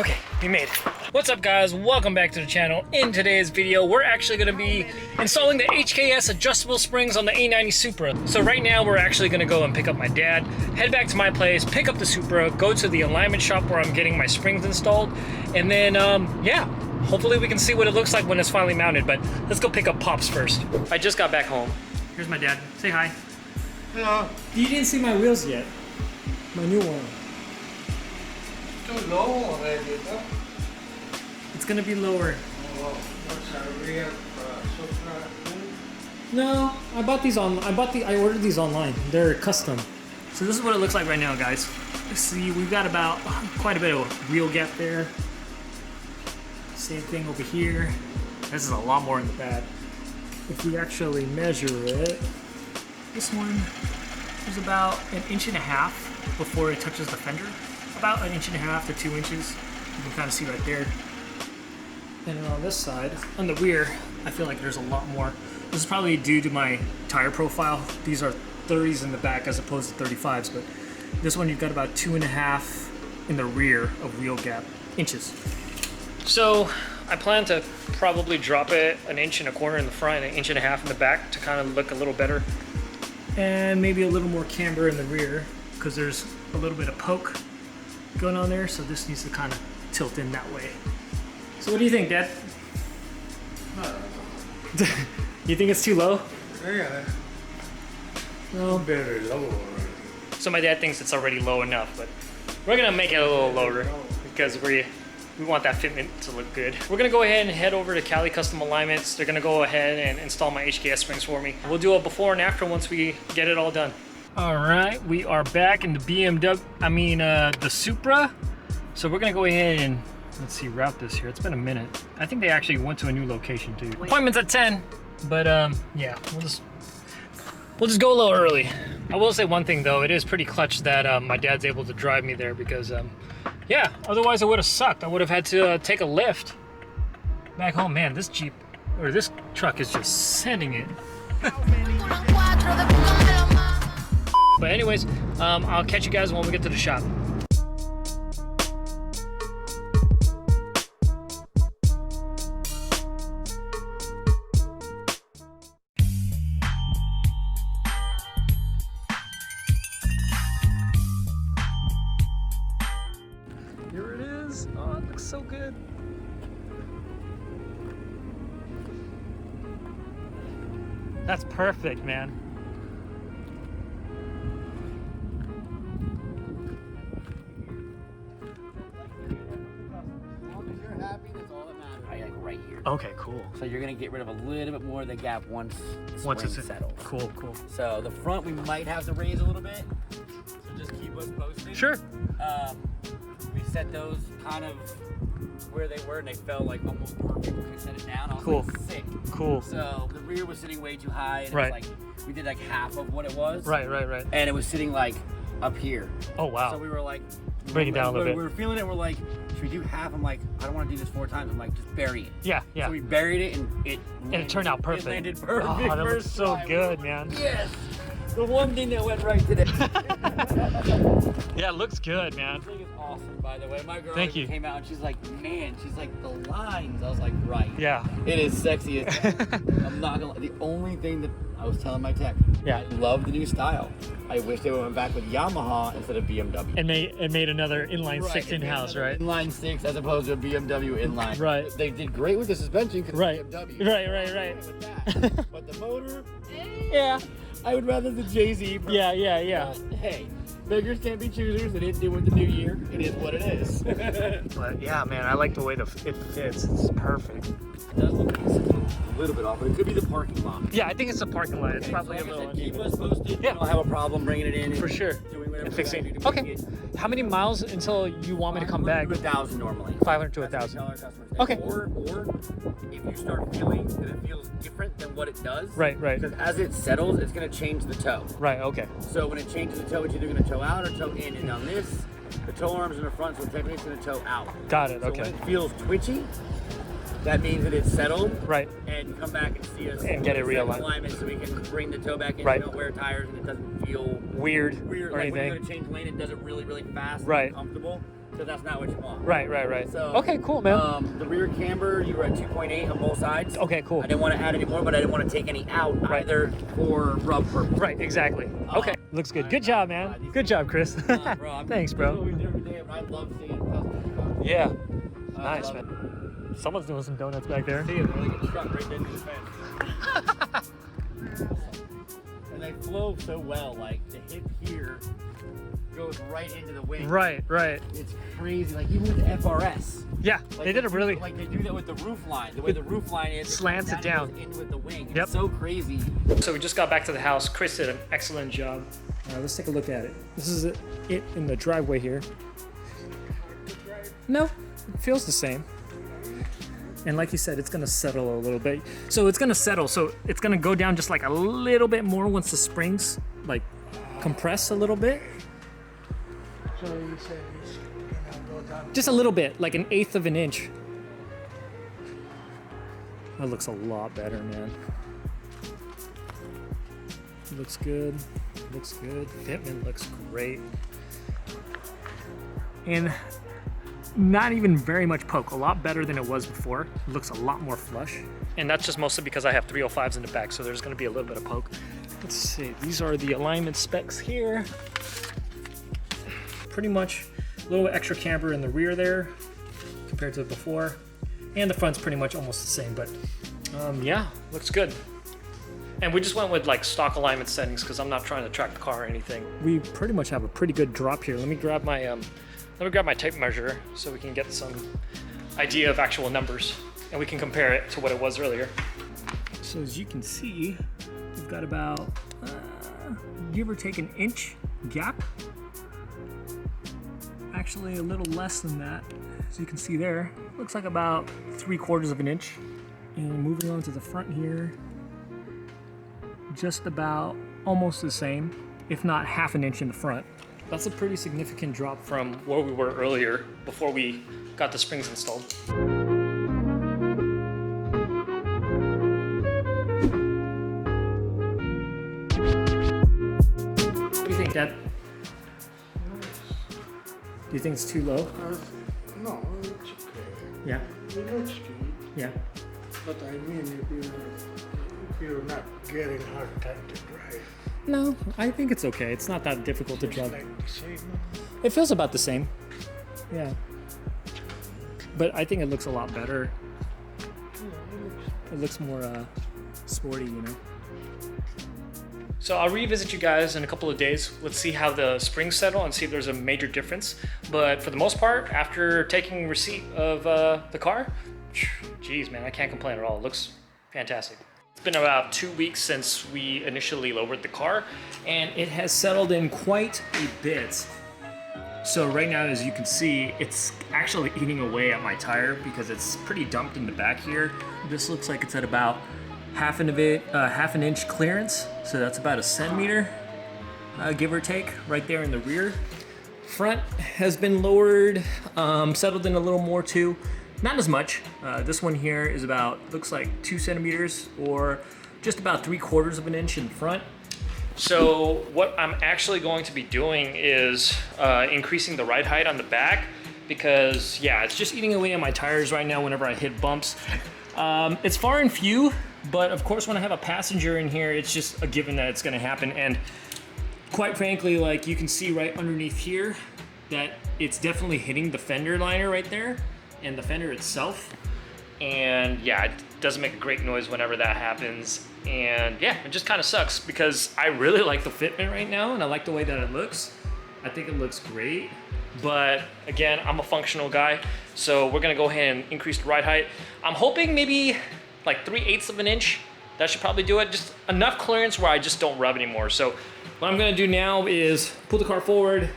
Okay, we made it. What's up guys, welcome back to the channel. In today's video, we're actually gonna be installing the HKS adjustable springs on the A90 Supra. So right now, we're actually gonna go and pick up my dad, head back to my place, pick up the Supra, go to the alignment shop where I'm getting my springs installed, and then, yeah, hopefully we can see what it looks like when it's finally mounted, but let's go pick up Pops first. I just got back home. Here's my dad, say hi. Hello. You didn't see my wheels yet. My new one. Too low already, no? It's gonna be lower. Oh, what's a real Supra? No, I bought these on. I ordered these online. They're custom. So this is what it looks like right now, guys. See, we've got about quite a bit of wheel gap there. Same thing over here. This is a lot more in the back. If we actually measure it, this one is about 1.5 inches before it touches the fender. About 1.5 to 2 inches. You can kind of see right there. And then on this side, on the rear, I feel like there's a lot more. This is probably due to my tire profile. These are 30s in the back as opposed to 35s, but this one you've got about 2.5 in the rear of wheel gap inches. So I plan to probably drop it 1.25 inches in the front and 1.5 inches in the back to kind of look a little better. And maybe a little more camber in the rear because there's a little bit of poke going on there. So this needs to kind of tilt in that way. So what do you think, Dad? You think it's too low? Yeah. No. Very low already. So my dad thinks it's already low enough, but we're gonna make it a little lower because we want that fitment to look good. We're gonna go ahead and head over to Cali Custom Alignments. They're gonna go ahead and install my HKS springs for me. We'll do a before and after once we get it all done. All right, we are back in the the Supra. So we're gonna go ahead and let's see, route this here. It's been a minute. I think they actually went to a new location too. Appointment's at 10, but yeah, we'll just go a little early. I will say one thing though, it is pretty clutch that my dad's able to drive me there because yeah, otherwise it would have sucked. I would have had to take a lift back home. Man, this Jeep or this truck is just sending it. But anyways, I'll catch you guys when we get to the shop. Here it is. Oh, it looks so good. That's perfect, man. Right here. Okay, cool. So you're gonna get rid of a little bit more of the gap once it's settled. Cool, cool. So the front we might have to raise a little bit. So just keep us posted. Sure. We set those kind of where they were and they felt like almost perfect when we set it down. I was Cool. like, sick. Cool. So the rear was sitting way too high and Right. it was like we did like half of what it was. Right. And it was sitting like up here. Oh, wow. So we were like Bring it down a little bit. We were feeling it, we're like, should we do half? I'm like, I don't want to do this 4 times. I'm like, just bury it. Yeah. So we buried it and it turned out perfect. It landed perfect. Oh, that looks first so try. good, man. Yes. The one thing that went right today. Yeah, it looks good, man. This thing is awesome, by the way. My girl Thank you. came out and she's like, man, she's like, the lines. I was like, right. Yeah. It is sexy as heck. I'm not gonna lie. The only thing that I was telling my tech, Yeah. I love the new style. I wish they went back with Yamaha instead of BMW. And made another inline Right, 6 in-house, right? Inline 6 as opposed to a BMW inline. Right. They did great with the suspension because Right. BMW. Right. With that. But the motor, Yeah. I would rather the JZ. Yeah. But, hey, beggars can't be choosers. They didn't do it with the new year. It is what it is. But yeah, man, I like the way it fits. It's perfect. It does look a little bit off, but it could be the parking lot. Yeah, I think it's the parking lot. It's probably a Like I little. said, keep us posted. Yeah. We don't have a problem bringing it in. For sure. Doing whatever And we fixing gotta it. do to Okay. make it. How many miles until you want me to come back? 1,000 normally. 500 to That's what we 1,000. tell our customers. Okay. Or if you start feeling that it feels different than what it does. Right. Because as it settles, it's going to change the toe. Right, okay. So when it changes the toe, it's either going to toe out or toe in. And on this, the toe arm's in the front, so technically it's going to toe out. Got it, So okay. when it feels twitchy, that means that it's settled. Right. And come back and see us. And get it realigned. Alignment so we can bring the toe back in. Right. So we don't wear tires and it doesn't feel Weird or like anything. when you go to change lane, it does it really, really fast. Right. And comfortable. So that's not what you want. Right. So, okay, cool, man. The rear camber, you were at 2.8 on both sides. Okay, cool. I didn't want to add any more, but I didn't want to take any out either for rub purposes. Right, exactly. Okay, looks good. Good job, man. Good job, Chris. Bro, Thanks, bro. This is what we do every day, but I love seeing custom cars. Yeah. I Nice, love man. Someone's doing some donuts back there. See it, they're like a truck right into the fence. And they flow so well, like the hip here goes right into the wing. Right. It's crazy, like even with the FRS. Yeah, Like they did a really... Like they do that with the roof line. The way the roof line is, slants it down. In with the wing. Yep. It's so crazy. So we just got back to the house. Chris did an excellent job. Let's take a look at it. This is it in the driveway here. No, it feels the same. And like you said, it's gonna settle a little bit. So it's gonna settle. So it's gonna go down just like a little bit more once the springs like compress a little bit. So you said it's gonna go down. Just a little bit, like 1/8 of an inch. That looks a lot better, man. Looks good. Looks good. Fitment looks great. And not even very much poke. A lot better than it was before. It looks a lot more flush. And that's just mostly because I have 305s in the back, so there's going to be a little bit of poke. Let's see. These are the alignment specs here. Pretty much a little extra camber in the rear there compared to before. And the front's pretty much almost the same, but yeah, looks good. And we just went with like stock alignment settings because I'm not trying to track the car or anything. We pretty much have a pretty good drop here. Let me grab my tape measure so we can get some idea of actual numbers and we can compare it to what it was earlier. So as you can see, we've got about give or take 1 inch gap. Actually a little less than that. As you can see there, looks like about 3/4 of an inch. And moving on to the front here, just about almost the same, if not 1/2 inch in the front. That's a pretty significant drop from where we were earlier before we got the springs installed. What do you think, Dad? Do you think it's too low? No, it's okay. Yeah. It looks good. Yeah. But I mean, if you're not getting hard time to drive, No, I think it's okay. It's not that difficult to it's drive. like the same. It feels about the same. Yeah. But I think it looks a lot better. It looks more sporty, you know. So I'll revisit you guys in a couple of days. Let's see how the springs settle and see if there's a major difference. But for the most part, after taking receipt of the car, geez, man, I can't complain at all. It looks fantastic. It's been about 2 weeks since we initially lowered the car, and it has settled in quite a bit. So right now, as you can see, it's actually eating away at my tire because it's pretty dumped in the back here. This looks like it's at about half an inch clearance. So that's about 1 centimeter, give or take, right there in the rear. Front has been lowered, settled in a little more too. Not as much. This one here is about, looks like 2 centimeters or just about 3/4 of an inch in front. So what I'm actually going to be doing is increasing the ride height on the back because yeah, it's just eating away at my tires right now whenever I hit bumps. It's far and few, but of course when I have a passenger in here, it's just a given that it's gonna happen. And quite frankly, like you can see right underneath here that it's definitely hitting the fender liner right there and the fender itself. And yeah, it doesn't make a great noise whenever that happens. And yeah, it just kind of sucks because I really like the fitment right now and I like the way that it looks. I think it looks great. But again, I'm a functional guy, so we're gonna go ahead and increase the ride height. I'm hoping maybe like 3/8 of an inch. That should probably do it. Just enough clearance where I just don't rub anymore. So what I'm gonna do now is pull the car forward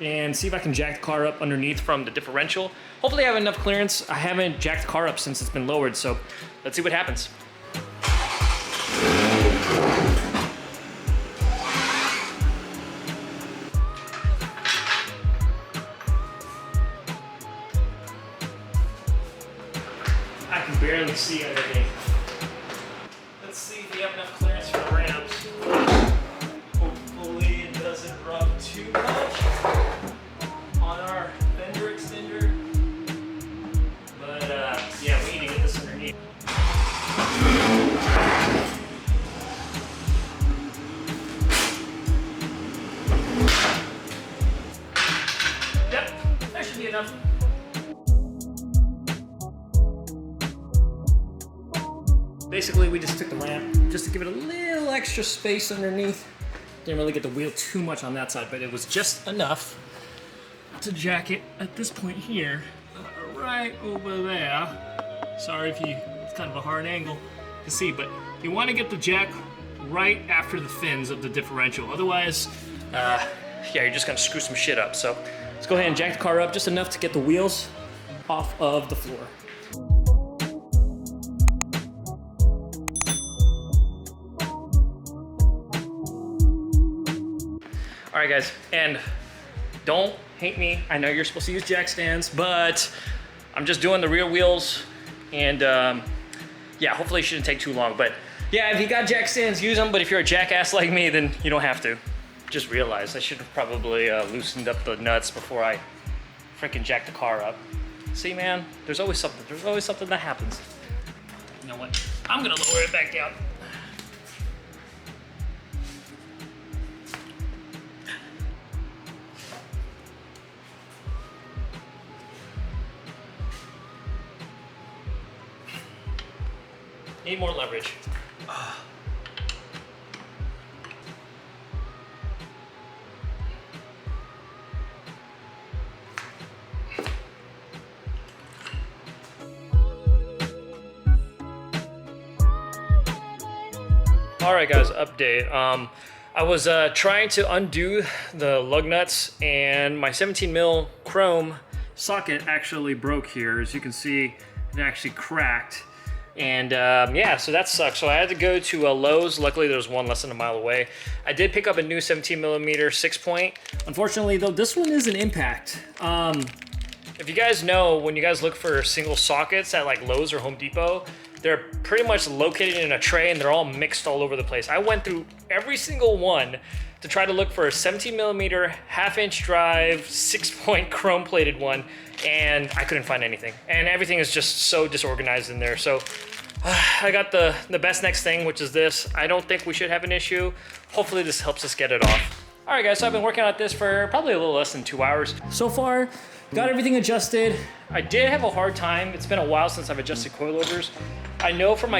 and see if I can jack the car up underneath from the differential. Hopefully I have enough clearance. I haven't jacked the car up since it's been lowered, so let's see what happens. I can barely see underneath. Let's see if we have enough clearance for the ramps. Hopefully it doesn't rub too much on our fender extension. enough? Basically, we just took the ramp just to give it a little extra space underneath. Didn't really get the wheel too much on that side, but it was just enough to jack it at this point here, right over there. Sorry if it's kind of a hard angle to see, but you want to get the jack right after the fins of the differential. Otherwise, yeah, you're just gonna screw some shit up. So let's go ahead and jack the car up just enough to get the wheels off of the floor. All right, guys, and don't hate me. I know you're supposed to use jack stands, but I'm just doing the rear wheels, and yeah, hopefully it shouldn't take too long. But yeah, if you got jack stands, use them. But if you're a jackass like me, then you don't have to. Just realized I should have probably loosened up the nuts before I freaking jacked the car up. See, man, there's always something. There's always something that happens. You know what? I'm gonna lower it back down. Need more leverage. All right, guys, update. I was trying to undo the lug nuts, and my 17 mil chrome socket actually broke here. As you can see, it actually cracked. And yeah, so that sucks. So I had to go to Lowe's. Luckily, there was one less than a mile away. I did pick up a new 17 millimeter 6-point. Unfortunately, though, this one is an impact. If you guys know, when you guys look for single sockets at like Lowe's or Home Depot, they're pretty much located in a tray and they're all mixed all over the place. I went through every single one to try to look for a 17 millimeter 1/2-inch drive 6-point chrome plated one, and I couldn't find anything. And everything is just so disorganized in there. So I got the best next thing, which is this. I don't think we should have an issue. Hopefully this helps us get it off. All right, guys, so I've been working on this for probably a little less than 2 hours. So far, got everything adjusted. I did have a hard time. It's been a while since I've adjusted coilovers. I know for my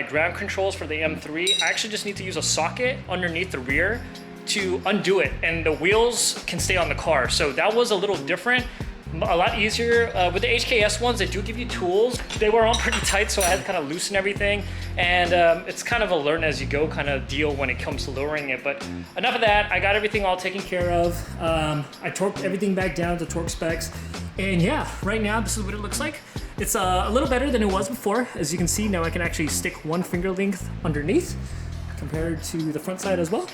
ground controls for the M3, I actually just need to use a socket underneath the rear to undo it, and the wheels can stay on the car. So that was a little different, a lot easier. With the HKS ones, they do give you tools. They were on pretty tight, so I had to kind of loosen everything. And it's kind of a learn as you go kind of deal when it comes to lowering it. But enough of that, I got everything all taken care of. I torqued everything back down to torque specs. And yeah, right now, this is what it looks like. It's a little better than it was before. As you can see, now I can actually stick one finger length underneath compared to the front side as well.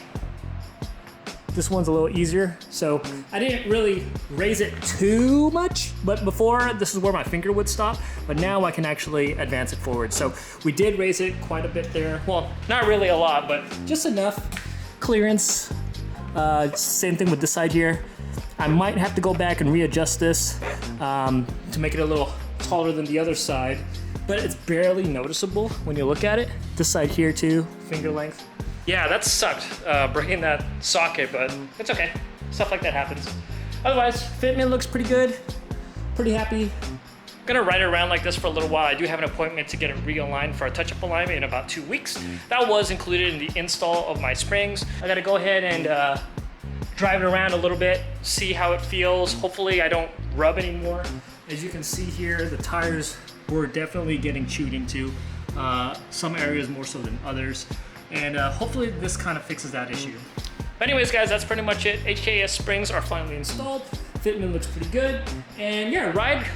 This one's a little easier, so I didn't really raise it too much, but before, this is where my finger would stop, but now I can actually advance it forward. So we did raise it quite a bit there. Well, not really a lot, but just enough clearance. Same thing with this side here. I might have to go back and readjust this to make it a little taller than the other side, but it's barely noticeable when you look at it. This side here too, finger length. Yeah, that sucked, breaking that socket, but it's okay. Stuff like that happens. Otherwise, fitment looks pretty good. Pretty happy. Gonna ride it around like this for a little while. I do have an appointment to get it realigned for a touch-up alignment in about 2 weeks. That was included in the install of my springs. I gotta go ahead and drive it around a little bit, see how it feels. Hopefully I don't rub anymore. As you can see here, the tires were definitely getting chewed into. Some areas more so than others. And hopefully this kind of fixes that issue. But anyways, guys, that's pretty much it. HKS springs are finally installed. Fitment looks pretty good. And yeah, ride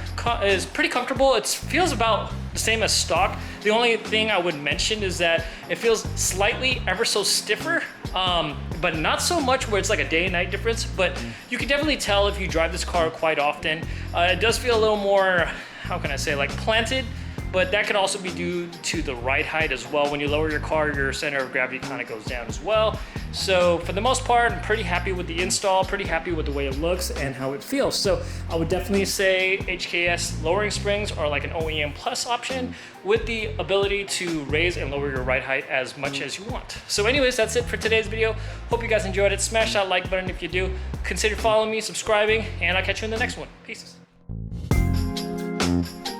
is pretty comfortable. It feels about the same as stock. The only thing I would mention is that it feels slightly ever so stiffer, but not so much where it's like a day and night difference. But you can definitely tell if you drive this car quite often. It does feel a little more, how can I say, like planted. But that could also be due to the ride height as well. When you lower your car, your center of gravity kind of goes down as well. So for the most part, I'm pretty happy with the install, pretty happy with the way it looks and how it feels. So I would definitely say HKS lowering springs are like an OEM plus option with the ability to raise and lower your ride height as much as you want. So anyways, that's it for today's video. Hope you guys enjoyed it. Smash that like button if you do. Consider following me, subscribing, and I'll catch you in the next one. Peace. Bye.